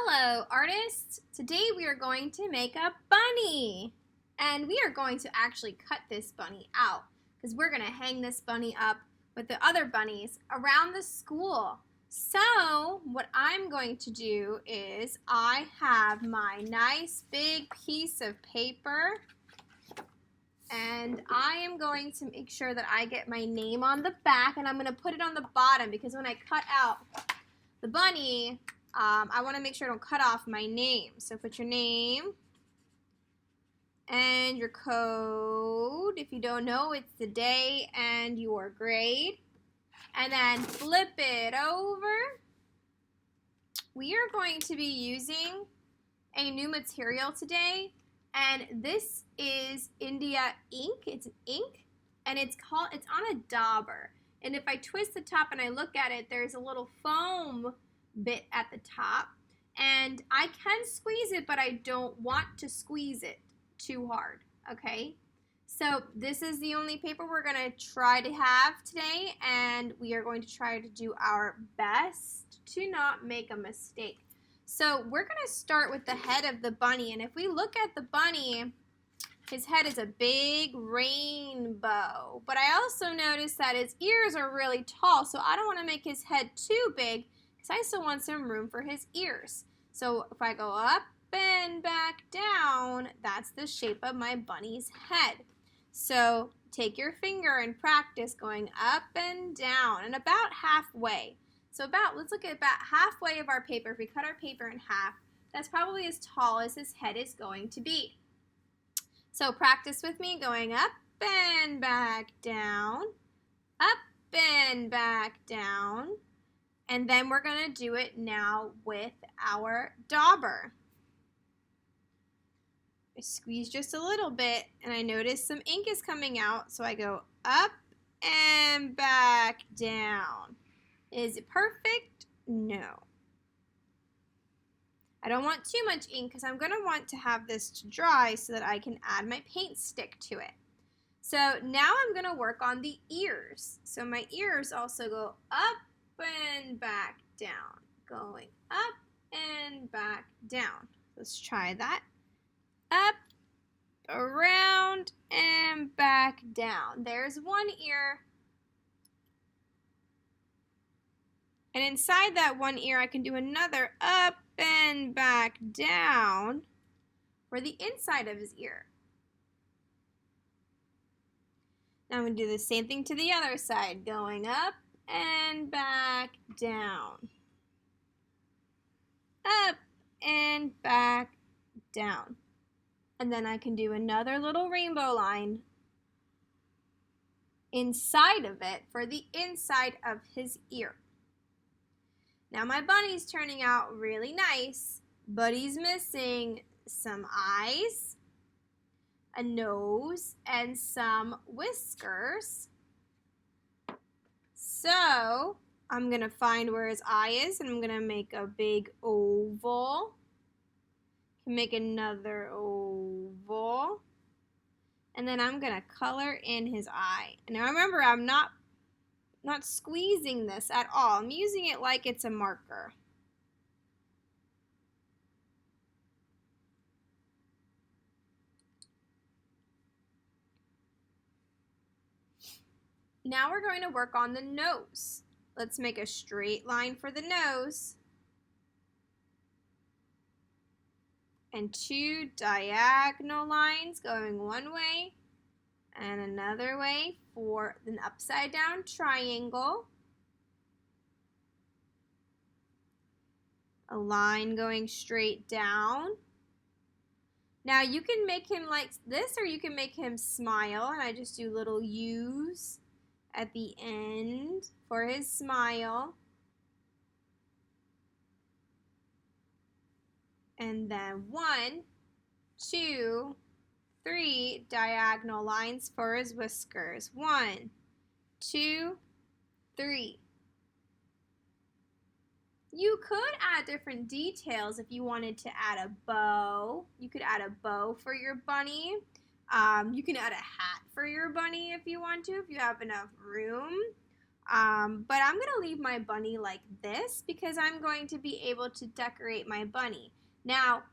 Hello, artists! Today we are going to make a bunny. And we are going to actually cut this bunny out because we're going to hang this bunny up with the other bunnies around the school. So what I'm going to do is I have my nice big piece of paper and I am going to make sure that I get my name on the back, and I'm going to put it on the bottom because when I cut out the bunny, I want to make sure I don't cut off my name. So put your name and your code. If you don't know, it's the day and your grade. And then flip it over. We are going to be using a new material today, and this is India ink. It's an ink, and it's on a dauber. And if I twist the top and I look at it, there's a little foam bit at the top, and I can squeeze it, but I don't want to squeeze it too hard, okay? So this is the only paper we're going to try to have today, and we are going to try to do our best to not make a mistake. So we're going to start with the head of the bunny, and if we look at the bunny, his head is a big rainbow, but I also noticed that his ears are really tall, so I don't want to make his head too big because I still want some room for his ears. So if I go up and back down, that's the shape of my bunny's head. So take your finger and practice going up and down and about halfway. So let's look at about halfway of our paper. If we cut our paper in half, that's probably as tall as his head is going to be. So practice with me going up and back down, up and back down, and then we're going to do it now with our dauber. I squeeze just a little bit, and I notice some ink is coming out, so I go up and back down. Is it perfect? No. I don't want too much ink because I'm going to want to have this to dry so that I can add my paint stick to it. So now I'm going to work on the ears. So my ears also go up and back down, going up and back down. Let's try that. Up, around, and back down. There's one ear. And inside that one ear, I can do another up and back down for the inside of his ear. Now I'm going to do the same thing to the other side, going up and back down. Up and back down. And then I can do another little rainbow line inside of it for the inside of his ear. Now my bunny's turning out really nice, but he's missing some eyes, a nose, and some whiskers. So I'm going to find where his eye is, and I'm going to make a big oval. Make another oval. And then I'm going to color in his eye. And now remember, I'm not squeezing this at all. I'm using it like it's a marker. Now we're going to work on the nose. Let's make a straight line for the nose. And two diagonal lines going one way and another way for an upside down triangle. A line going straight down. Now you can make him like this, or you can make him smile, and I just do little U's at the end for his smile. And then 1, 2, 3 diagonal lines for his whiskers. 1, 2, 3. You could add different details if you wanted to add a bow. You could add a bow for your bunny. You can add a hat for your bunny if you want to, if you have enough room. But I'm going to leave my bunny like this because I'm going to be able to decorate my bunny. Now,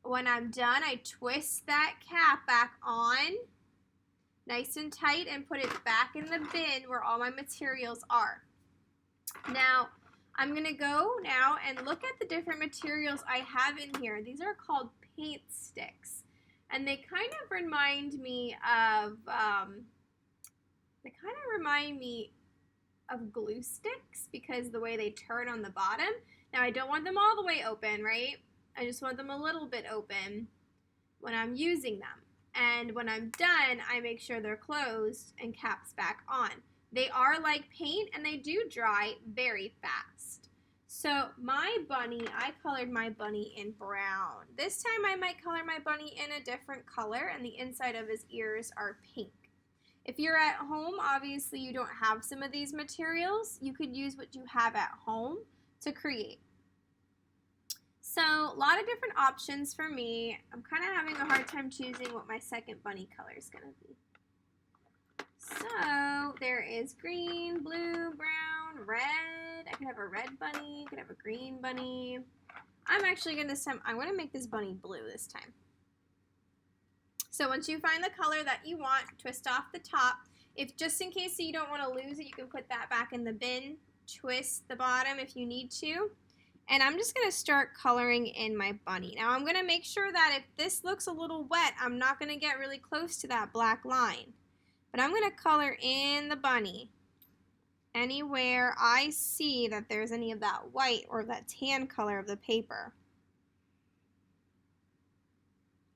when I'm done, I twist that cap back on nice and tight and put it back in the bin where all my materials are. Now, I'm going to go now and look at the different materials I have in here. These are called paint sticks. And they kind of remind me of glue sticks because the way they turn on the bottom. Now I don't want them all the way open, right? I just want them a little bit open when I'm using them. And when I'm done, I make sure they're closed and caps back on. They are like paint and they do dry very fast. So my bunny, I colored my bunny in brown. This time I might color my bunny in a different color and the inside of his ears are pink. If you're at home, obviously you don't have some of these materials. You could use what you have at home to create. So a lot of different options for me. I'm kind of having a hard time choosing what my second bunny color is going to be. So there is green, blue, brown, red. I could have a red bunny. I could have a green bunny. I'm actually going to make this bunny blue this time. So once you find the color that you want, twist off the top. If just in case you don't want to lose it, you can put that back in the bin. Twist the bottom if you need to. And I'm just going to start coloring in my bunny. Now I'm going to make sure that if this looks a little wet, I'm not going to get really close to that black line. But I'm going to color in the bunny anywhere I see that there's any of that white or that tan color of the paper.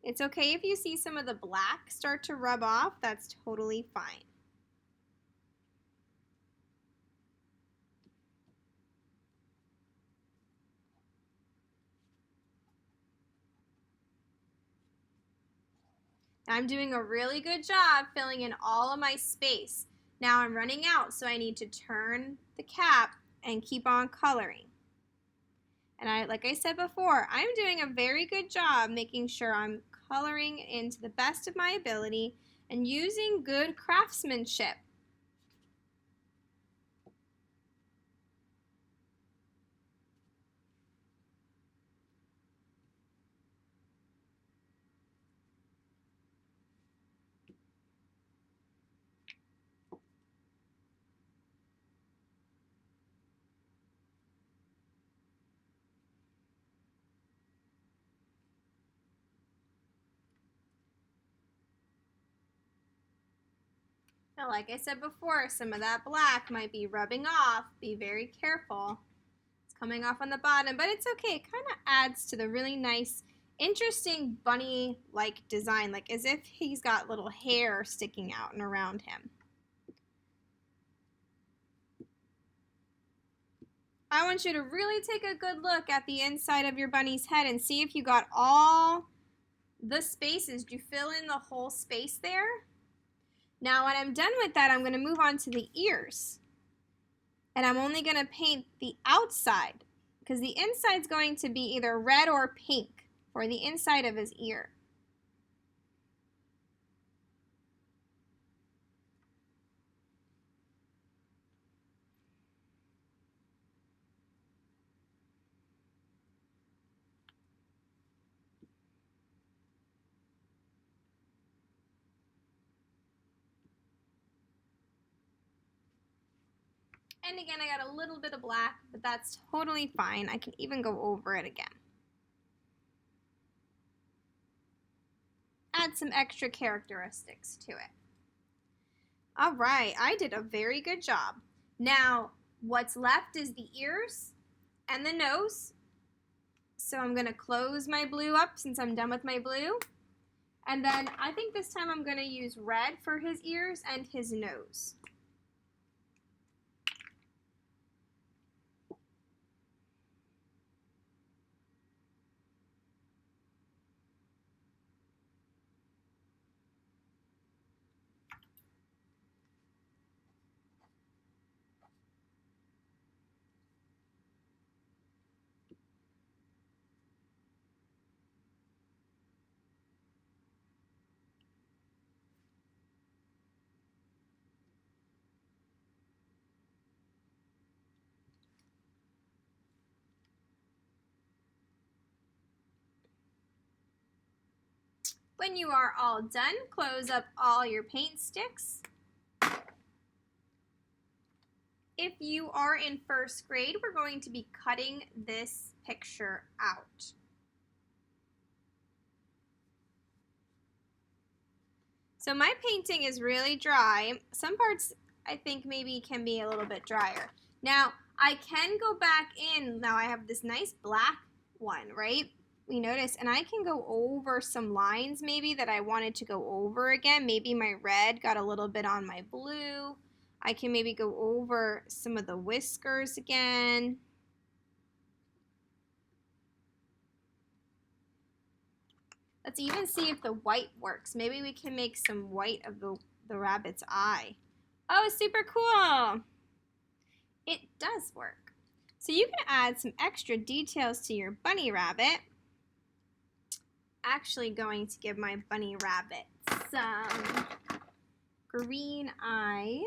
It's okay if you see some of the black start to rub off, that's totally fine. I'm doing a really good job filling in all of my space. Now I'm running out, so I need to turn the cap and keep on coloring. And like I said before, I'm doing a very good job making sure I'm coloring into the best of my ability and using good craftsmanship. Now, like I said before, some of that black might be rubbing off. Be very careful. It's coming off on the bottom, but it's okay. It kind of adds to the really nice, interesting bunny-like design, like as if he's got little hair sticking out and around him. I want you to really take a good look at the inside of your bunny's head and see if you got all the spaces. Did you fill in the whole space there? Now when I'm done with that, I'm going to move on to the ears. And I'm only going to paint the outside because the inside is going to be either red or pink for the inside of his ear. And again, I got a little bit of black, but that's totally fine. I can even go over it again. Add some extra characteristics to it. All right, I did a very good job. Now, what's left is the ears and the nose. So I'm going to close my blue up since I'm done with my blue. And then I think this time I'm going to use red for his ears and his nose. When you are all done, close up all your paint sticks. If you are in first grade, we're going to be cutting this picture out. So my painting is really dry. Some parts I think maybe can be a little bit drier. Now I can go back in. Now I have this nice black one, right? We notice, and I can go over some lines maybe that I wanted to go over again. Maybe my red got a little bit on my blue. I can maybe go over some of the whiskers again. Let's even see if the white works. Maybe we can make some white of the rabbit's eye. Oh, super cool. It does work. So you can add some extra details to your bunny rabbit. Actually going to give my bunny rabbit some green eyes.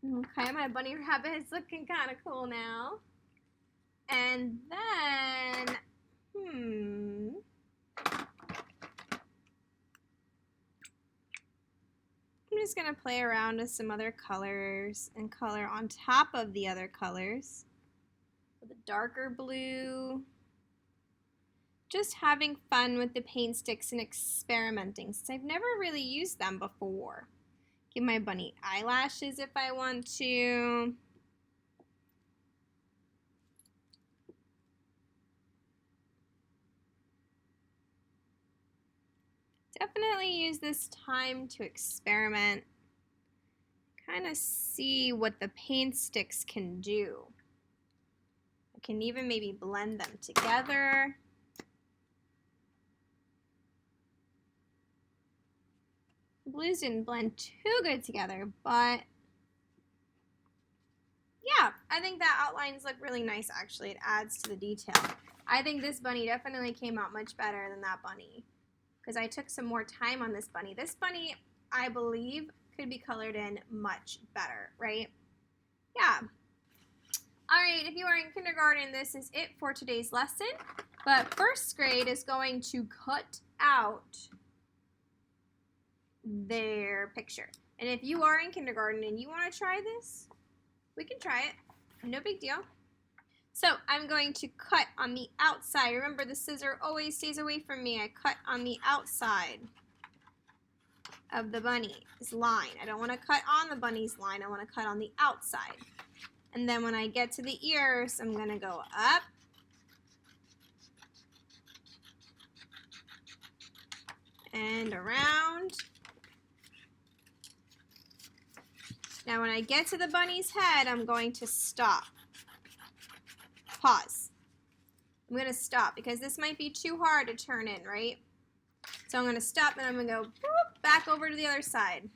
Okay, my bunny rabbit is looking kind of cool now. And then, I'm just going to play around with some other colors and color on top of the other colors with a darker blue. Just having fun with the paint sticks and experimenting since I've never really used them before. Give my bunny eyelashes if I want to. Definitely use this time to experiment. Kind of see what the paint sticks can do. I can even maybe blend them together. Blues didn't blend too good together, but yeah, I think that outlines look really nice actually. It adds to the detail. I think this bunny definitely came out much better than that bunny because I took some more time on this bunny. This bunny, I believe, could be colored in much better, right? Yeah. All right, if you are in kindergarten, this is it for today's lesson, but first grade is going to cut out their picture. And if you are in kindergarten and you want to try this, we can try it. No big deal. So I'm going to cut on the outside. Remember, the scissor always stays away from me. I cut on the outside of the bunny's line. I don't want to cut on the bunny's line. I want to cut on the outside. And then when I get to the ears, I'm going to go up. And around. Now when I get to the bunny's head, I'm going to stop. Pause. I'm going to stop because this might be too hard to turn in, right? So I'm going to stop and I'm going to go whoop, back over to the other side.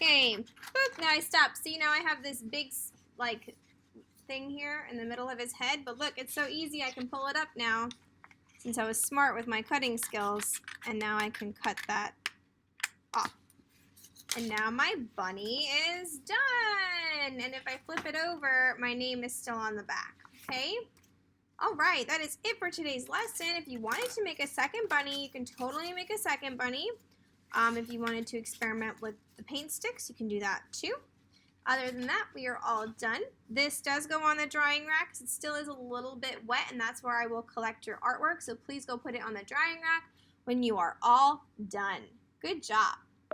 Okay, boop, now I stop. See, now I have this big, like, thing here in the middle of his head, but look, it's so easy. I can pull it up now since I was smart with my cutting skills, and now I can cut that off. And now my bunny is done. And if I flip it over, my name is still on the back, okay? All right, that is it for today's lesson. If you wanted to make a second bunny, you can totally make a second bunny. If you wanted to experiment with the paint sticks, you can do that too. Other than that, we are all done. This does go on the drying rack because it still is a little bit wet, and that's where I will collect your artwork. So please go put it on the drying rack when you are all done. Good job.